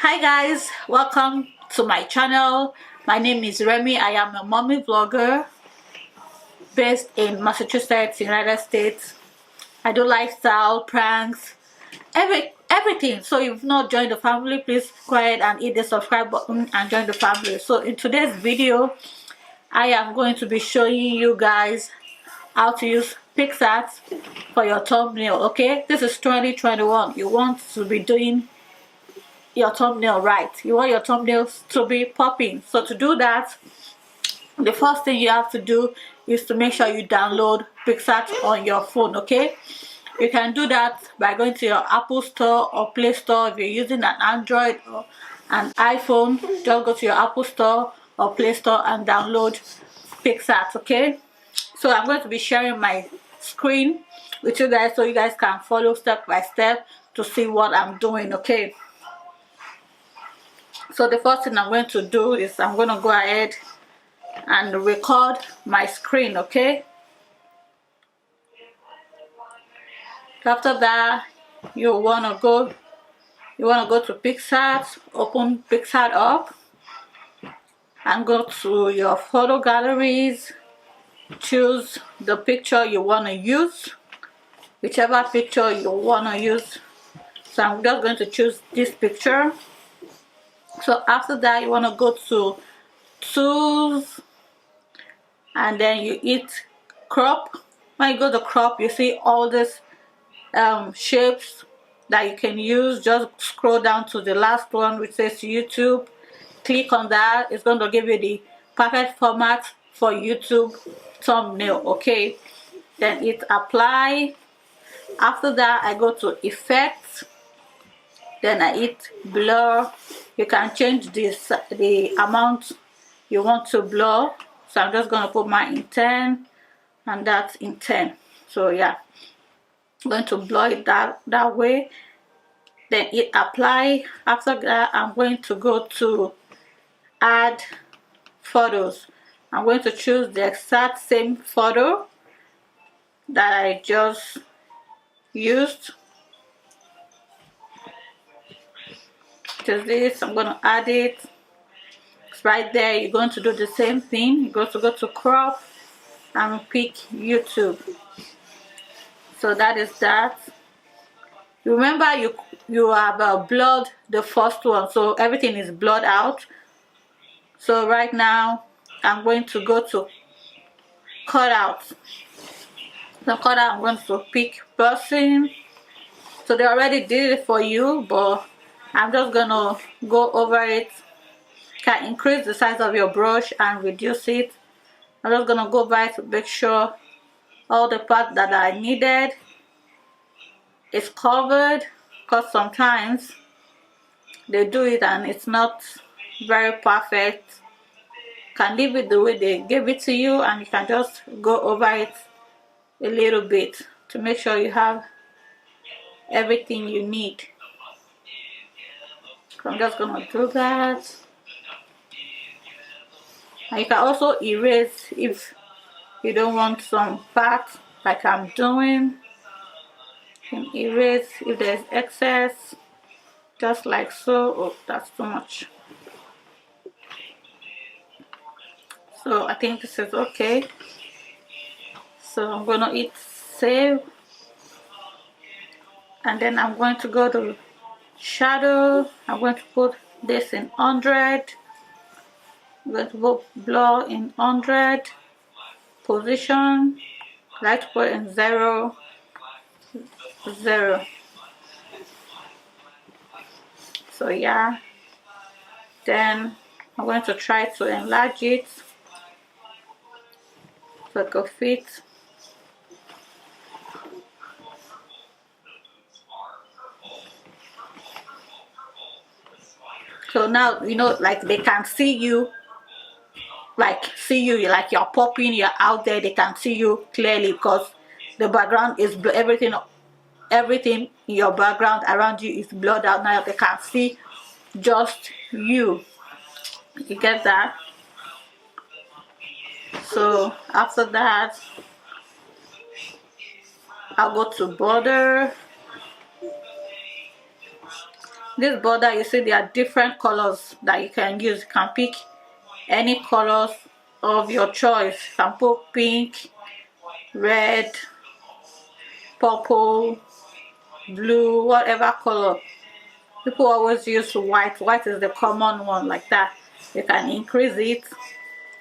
Hi guys, welcome to my channel. My name is Remi. I am a mommy vlogger based in Massachusetts, United States. I do lifestyle, pranks, everything. So if you've not joined the family, please go ahead and hit the subscribe button and join the family. So in today's video, I am going to be showing you guys how to use Picsart for your thumbnail. Okay, this is 2021. You want to be doing your thumbnail right. You want your thumbnails to be popping. So to do that, the first thing you have to do is to make sure you download Picsart on your phone. Okay, you can do that by going to your Apple Store or Play Store. If you're using an Android or an iPhone, just go to your Apple Store or Play Store and download Picsart. Okay, so I'm going to be sharing my screen with you guys so you guys can follow step by step to see what I'm doing. Okay, so the first thing I'm going to do is I'm going to go ahead and record my screen. Okay, after that you want to go to Picsart, open Picsart up and go to your photo galleries, choose the picture you want to use, whichever picture you want to use. So I'm just going to choose this picture. So after that you want to go to tools and then you hit crop. When you go to crop, you see all these shapes that you can use. Just scroll down to the last one which says YouTube. Click on that. It's going to give you the perfect format for YouTube thumbnail. Okay, then hit apply. After that I go to effects, then I hit blur. You can change this the amount you want to blur. So I'm just going to put mine in 10 and that's in 10. So yeah, I'm going to blur it that way, then hit apply. After that I'm going to go to add photos. I'm going to choose the exact same photo that I just used. Just this, I'm going to add it. It's right there. You're going to do the same thing. You're going to go to crop and pick YouTube. So that is that. Remember you have blurred the first one, so everything is blurred out. So right now I'm going to go to cutout. The cutout, I'm going to pick person. So they already did it for you, but I'm just gonna go over it. You can increase the size of your brush and reduce it. I'm just gonna go by to make sure all the parts that I needed is covered, because sometimes they do it and it's not very perfect. You can leave it the way they gave it to you and you can just go over it a little bit to make sure you have everything you need. So I'm just gonna do that. And you can also erase if you don't want some parts, like I'm doing. You can erase if there's excess, just like so. Oh, that's too much. So I think this is okay. So I'm gonna hit save, and then I'm going to go to shadow. I'm going to put this in 100. I'm going to put blur in 100. Position, light put in 0, 0. So yeah, then I'm going to try to enlarge it so it could fit. So now, you know, like they can see you, like you're popping, you're out there, they can see you clearly because the background is everything in your background around you is blurred out. Now they can see just you. You get that? So after that I'll go to border, this border, you see there are different colors that you can use. You can pick any colors of your choice. You can put pink, red, purple, blue, whatever color. People always use white. White is the common one, like that. You can increase it,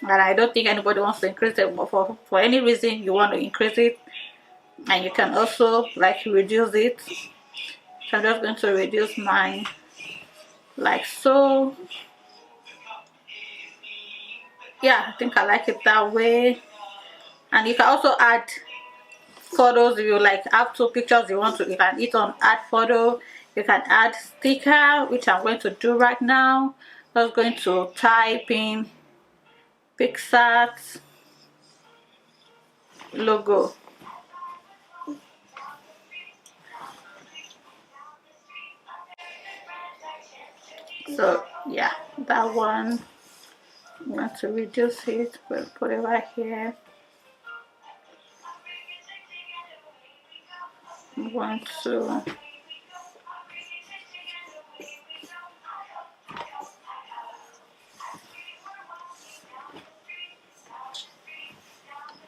and I don't think anybody wants to increase it, but for any reason you want to increase it. And you can also like reduce it. So I'm just going to reduce mine like so. Yeah, I think I like it that way. And you can also add photos. If you like have two pictures you want to, you can hit on add photo. You can add sticker, which I'm going to do right now. I'm just going to type in Picsart logo. So yeah, that one, I'm going to reduce it. We'll put it right here. I'm going to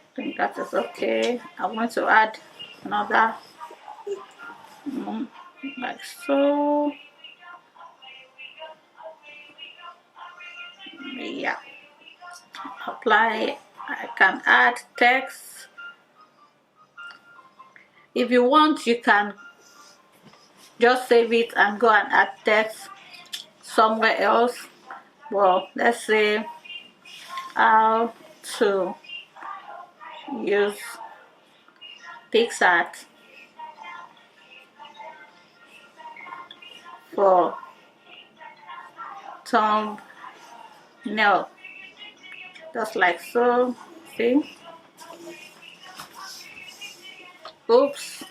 I think that is okay. I'm going to add another like so. Yeah, apply. I can add text. If you want, you can just save it and go and add text somewhere else. Well, let's say how to use Picsart for thumbnail, just like so. See? Oops.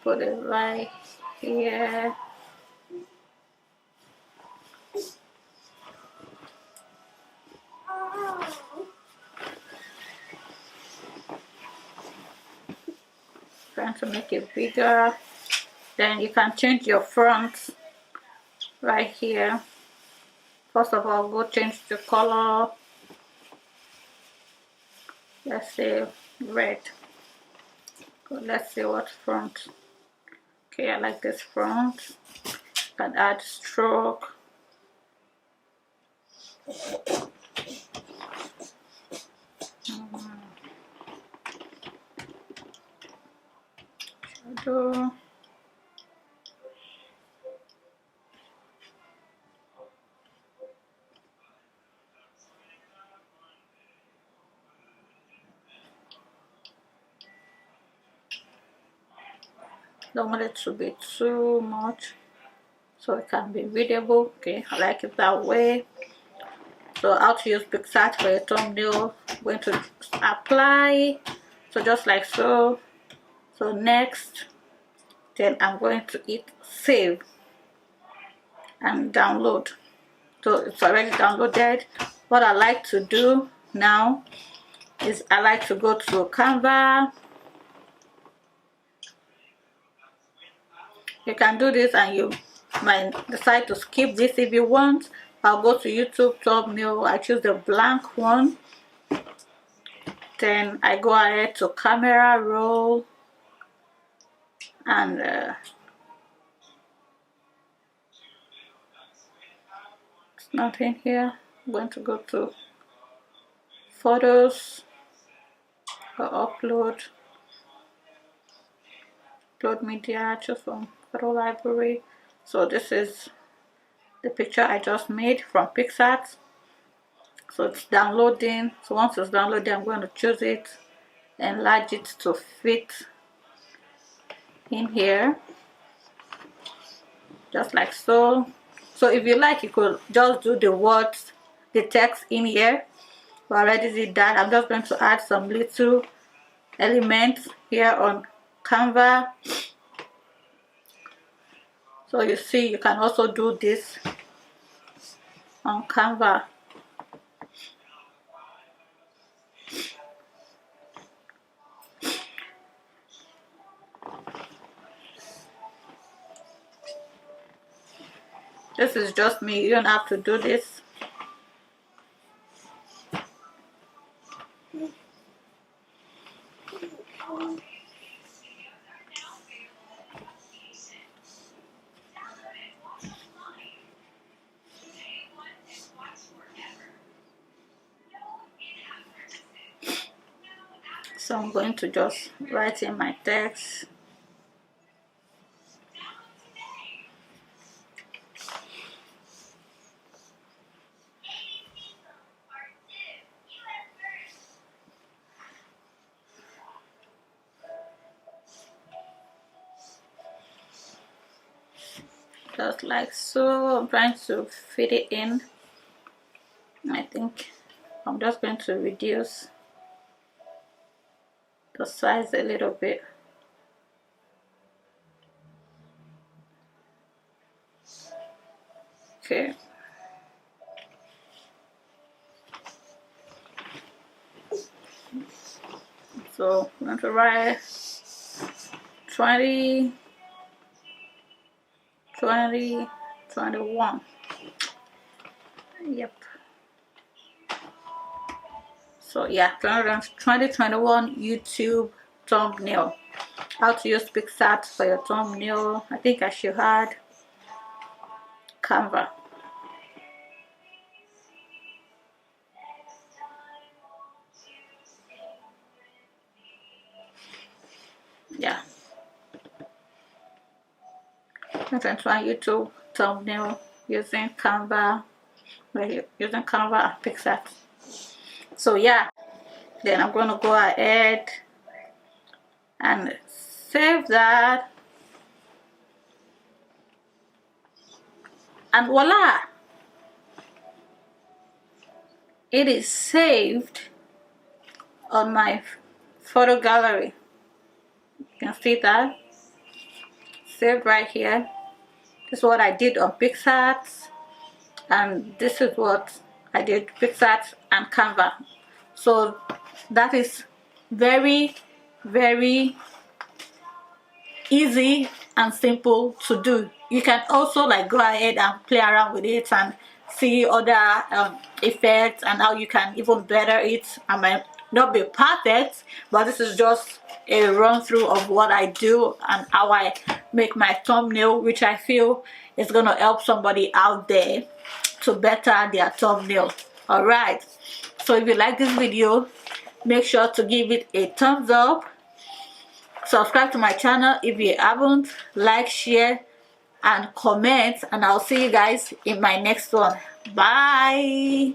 Put it right here. Trying to make it bigger. Then you can change your font right here. First of all, go change the color. Let's say red. Let's see what font. Okay, I like this font. Can add stroke. Shadow. Don't want it to be too much, so it can be readable. Okay, I like it that way. So how to use Picsart for a thumbnail. I'm going to apply. So just like so. So next, then I'm going to hit save and download. So it's already downloaded. What I like to do now is I like to go to Canva. You can do this and you might decide to skip this if you want. I'll go to YouTube thumbnail. I choose the blank one. Then I go ahead to camera roll and it's not in here. I'm going to go to photos or upload media, choose from photo library. So this is the picture I just made from Picsart. So it's downloading. So once it's downloaded, I'm going to choose it, enlarge it to fit in here, just like so. So if you like, you could just do the words, the text in here. We already did that. I'm just going to add some little elements here on Canva. So you see, you can also do this on Canva. This is just me. You don't have to do this. So I'm going to just write in my text. Just like so. I'm trying to fit it in. I think I'm just going to reduce the size a little bit. Okay. So I'm going to write 20, 20, 21. Yep. So yeah, 2021 YouTube thumbnail. How to use Picsart for your thumbnail. I think I should add Canva. Yeah. 2021 YouTube thumbnail using Canva. We're using Canva and Picsart. So yeah, then I'm going to go ahead and save that, and voila, it is saved on my photo gallery. You can see that saved right here. This is what I did on Picsart, and this is what I did Picsart and Canva. So that is very, very easy and simple to do. You can also like go ahead and play around with it and see other effects and how you can even better it. I might not be perfect, but this is just a run through of what I do and how I make my thumbnail, which I feel is gonna help somebody out there to better their thumbnail. Alright, so if you like this video, make sure to give it a thumbs up. Subscribe to my channel if you haven't. Like, share, and comment. And I'll see you guys in my next one. Bye.